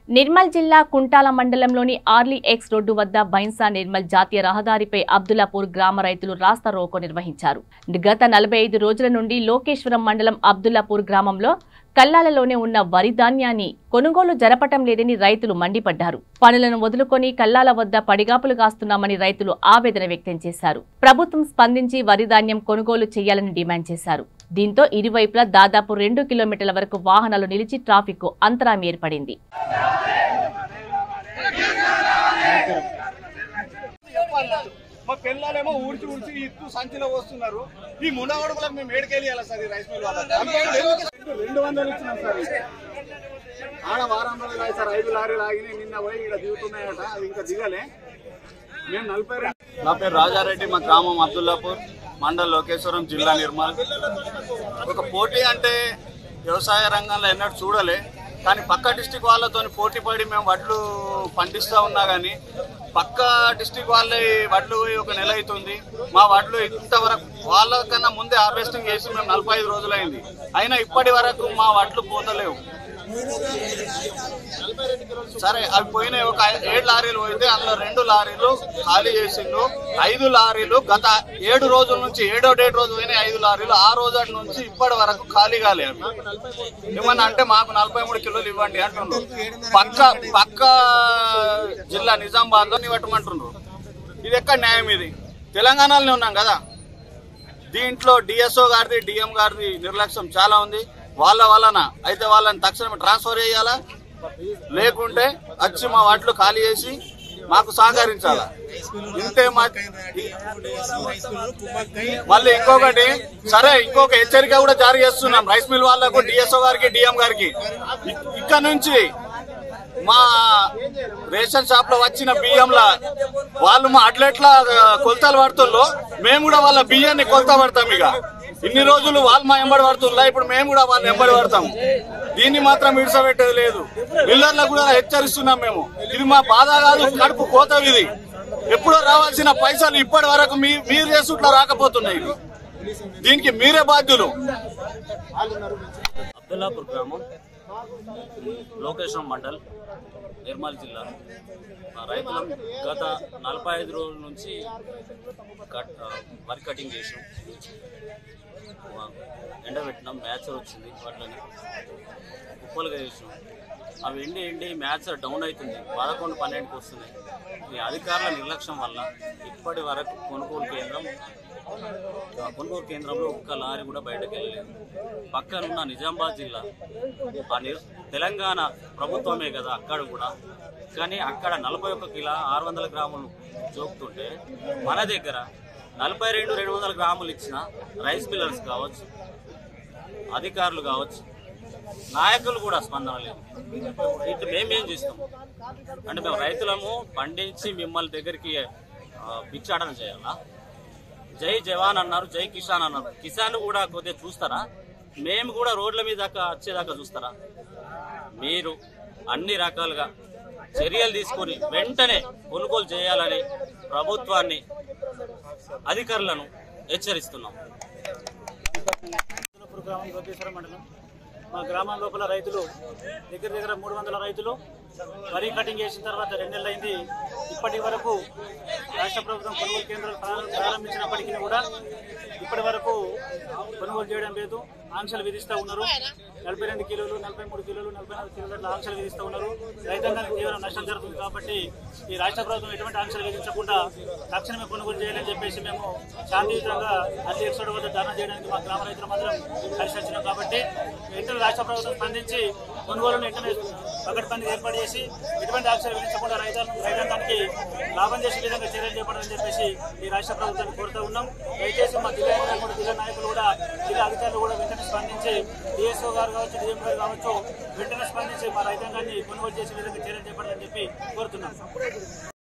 నిర్మల్ జిల్లా కుంటాల మండలంలోని Arli X road వద్ద బైన్సా నిర్మల్ జాతీయ రహదారిపై అబ్దుల్లాపూర్ గ్రామ రైతులు రాస్తా రోకో నిర్వహించారు. గత 45 రోజుల నుండి లోకేశ్వరం మండలం అబ్దుల్లాపూర్ గ్రామంలో కల్లాలలోనే ఉన్న వరి ధాన్యాన్ని కొనుగోలు జరపటం లేదని రైతులు మండిపడ్డారు. పనులను వదులుకొని కల్లాల వద్ద పడిగాపులు కాస్తున్నామని రైతులు ఆవేదన వ్యక్తం చేశారు. ప్రభుత్వం స్పందించి వరి ధాన్యం కొనుగోలు చేయాలని డిమాండ్ చేశారు. దీంతో ఇరువైపులా దాదాపు 2 కిలోమీటర్ల వరకు వాహనాలు నిలిచి ట్రాఫిక్ అంతరాయం ఏర్పడింది. మా పిల్లలేమో ఊడ్చి ఇత్తు సంచిలో వస్తున్నారు. ఈ ముండగొడుకులకు మేము ఏడుకెళ్ళాలి సార్. ఈ రైస్ మిల్ వాళ్ళకి 200 ఇచ్చినాం సార్. ఆడ వారం రోజులు అయ్యి సార్. 5 లారీలు ఆగినాయి. నిన్న పోయి ఇక్కడ దిగుతున్నాయట. అది ఇంకా దిగలే. మేము 42. నా పేరు రాజారెడ్డి. మా గ్రామం అబ్దుల్లాపూర్, మండల్ లోకేశ్వరం, జిల్లా నిర్మల్. ఒక పోటీ అంటే వ్యవసాయ రంగంలో ఎన్నడూ చూడలే. కానీ పక్క డిస్టిక్ వాళ్ళతో పోటీ పడి మేము వడ్లు పండిస్తూ ఉన్నా కానీ పక్క డిస్టిక్ వాళ్ళ వడ్లు ఒక నెల అవుతుంది. మా వడ్లు ఇంతవరకు వాళ్ళకన్నా ముందే హార్వెస్టింగ్ చేసి మేము 45 రోజులైంది. అయినా ఇప్పటి వరకు మా వడ్లు పోతలేవు. సరే అవి పోయినాయి. ఒక 7 లారీలు పోయింది. అందులో 2 లారీలు ఖాళీ చేసిండు. 5 లారీలు గత 7 రోజుల నుంచి 7వ డేట్ రోజు పోయినాయి 5 లారీలు. ఆ రోజు నుంచి ఇప్పటి వరకు ఖాళీ కాలేదు. ఏమన్నా అంటే మాకు 43 కిలోలు ఇవ్వండి అంటుండ్రు. పక్క జిల్లా నిజామాబాద్ లో ఇవ్వటమంటుండ్రు. ఇది ఎక్కడ న్యాయం? ఇది తెలంగాణలోనే ఉన్నాం కదా. దీంట్లో డిఎస్ఓ గారిది, డిఎం గారిది నిర్లక్ష్యం చాలా ఉంది. వాళ్ళ వలన అయితే వాళ్ళని తక్షణమే ట్రాన్స్ఫర్ చేయాలా, లేకుంటే వచ్చి మా వాటిలో ఖాళీ చేసి మాకు సహకరించాలా. ఇంతే. మళ్ళీ ఇంకొకటి, సరే ఇంకొక హెచ్చరిక కూడా జారీ చేస్తున్నాం రైస్ మిల్ వాళ్ళకు, డిఎస్ఓ గారికి, డిఎం గారికి. ఇక్కడ నుంచి మా రేషన్ షాప్ లో వచ్చిన బియ్యంలా వాళ్ళు మా అట్లెట్లా కొలతలు పడుతుందో మేము కూడా వాళ్ళ బియ్యాన్ని కొలత పడతాం. ఇక ఇన్ని రోజులు వాళ్ళు మా ఎంబడి పడుతుందా, ఇప్పుడు మేము కూడా వాళ్ళని ఎంబడి పడతాము. దీన్ని మాత్రం విడిసపెట్టేది లేదు. మిల్లర్లకు కూడా హెచ్చరిస్తున్నాం మేము. ఇది మా బాధ కాదు, కడుపు కోత. ఇది ఎప్పుడో రావాల్సిన పైసలు ఇప్పటి వరకు మీరు చేసుట్లా రాకపోతున్నాయి. దీనికి మీరే బాధ్యులు. అబ్దుల్లాపూర్ గ్రామం, లోకేశ్వరం మండల్, నిర్మల్ జిల్లా. రైతులు గత 45 రోజుల నుంచి వరి కటింగ్ చేసాం, ఎండబెట్టినాం. మ్యాచర్ వచ్చింది, వాటిని కుప్పలుగా చేసినాం. అవి ఎండి మ్యాచర్ డౌన్ అవుతుంది. 11-12కి వస్తున్నాయి. ఈ అధికారుల నిర్లక్ష్యం వల్ల ఇప్పటి వరకు కొనుగోలు కేంద్రంలో ఒక్క లారీ కూడా బయటకు వెళ్ళలేదు. పక్కనున్న నిజామాబాద్ జిల్లా, తెలంగాణ ప్రభుత్వమే కదా అక్కడ కూడా. కానీ అక్కడ 41 కిలో 600 గ్రాములు జోపుతుంటే మన దగ్గర 42-200 గ్రాములు ఇచ్చిన రైస్ మిల్లర్స్ కావచ్చు, అధికారులు కావచ్చు, నాయకులు కూడా స్పందన లేదు. ఇటు మేమేం చేస్తాం అంటే మేము రైతులము పండించి మిమ్మల్ని దగ్గరికి భిక్షాటన చేయాలా? జై జవాన్ అన్నారు, జై కిసాన్ అన్నారు. కిసాన్ కూడా కొద్దిగా చూస్తారా? మేము కూడా రోడ్ల మీద వచ్చేదాకా చూస్తారా? మీరు అన్ని రకాలుగా చర్యలు తీసుకొని వెంటనే కొనుగోలు చేయాలని ప్రభుత్వాన్ని, అధికారులను హెచ్చరిస్తున్నాం. గ్రామం లోకేశ్వరం మండలం. మా గ్రామం లోపల రైతులు దగ్గర 300 రైతులు వరి కటింగ్ చేసిన తర్వాత 2 నెలలు అయింది. ఇప్పటి వరకు రాష్ట్ర ప్రభుత్వం కొనుగోలు కేంద్రాలు ప్రారంభించినప్పటికీ కూడా ఇప్పటి వరకు కొనుగోలు చేయడం లేదు. ఆంక్షలు విధిస్తూ ఉన్నారు. 42 కిలోలు, 43 కిలోలు, 44 కిలోల ఆంక్షలు విధిస్తూ ఉన్నారు. రైతాంగానికి తీవ్ర నష్టం జరుగుతుంది. కాబట్టి ఈ రాష్ట్ర ప్రభుత్వం ఎటువంటి ఆంక్షలు విధించకుండా తక్షణమే కొనుగోలు చేయాలని చెప్పేసి మేము శాంతియుతంగా అర్లీ ఎక్స్ రోడ్ వద్ద ధర్నా చేయడానికి మా గ్రామ రైతులు మాత్రం కలిసి వచ్చినాం. కాబట్టి వెంటనే రాష్ట్ర ప్రభుత్వం స్పందించి కొనుగోలును వెంటనే పకడ్బందీ ఏర్పాటు చేసి ఎటువంటి ఆంక్షలు విధించకుండా రైతాంగానికి లాభం చేసే విధంగా చర్యలు చేపడాలని చెప్పేసి ఈ రాష్ట్ర ప్రభుత్వాన్ని కోరుతూ ఉన్నాం. దయచేసి మా జిల్లా నాయకులు కూడా, జిల్లా అధికారులు కూడా వెంటనే స్పందించి, డిఎస్ఓ గారు కావచ్చు, డిఎం గారు కావచ్చు, వెంటనే స్పందించి మా రైతాంగాన్ని కొనుగోలు చేసే విధంగా చర్యలు చేపడాలని చెప్పి కోరుతున్నాం.